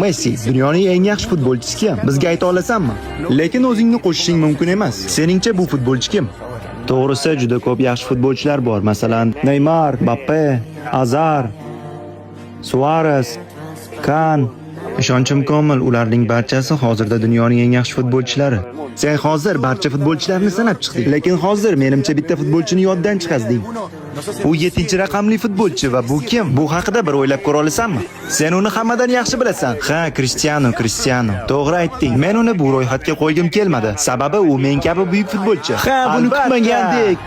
Messi dunyoning eng yaxshi futbolchisi kim? Bizga ayta olasanmi? Lekin o'zingni qo'shishing mumkin emas. Seningcha bu futbolchi kim? To'g'risi juda ko'p yaxshi futbolchilar bor. Masalan, Neymar, Mbappe, Azar, Suarez, Kan. Ishonchim komil, ularning barchasi hozirda dunyoning eng yaxshi futbolchilari. Sen hozir barcha futbolchilarni sanab chiqding, lekin hozir menimcha bitta futbolchini yoddan chiqazding. U 7-raqamli futbolchi va bu kim? Bu haqida bir o'ylab ko'ra olasanmi? Sen uni hammadan yaxshi bilasan. Ha, Cristiano. To'g'ri aytding. Men uni bu ro'yxatga qo'ygim kelmadi. Sababi u men kabi buyuk futbolchi. Ha, buni kutmagandik.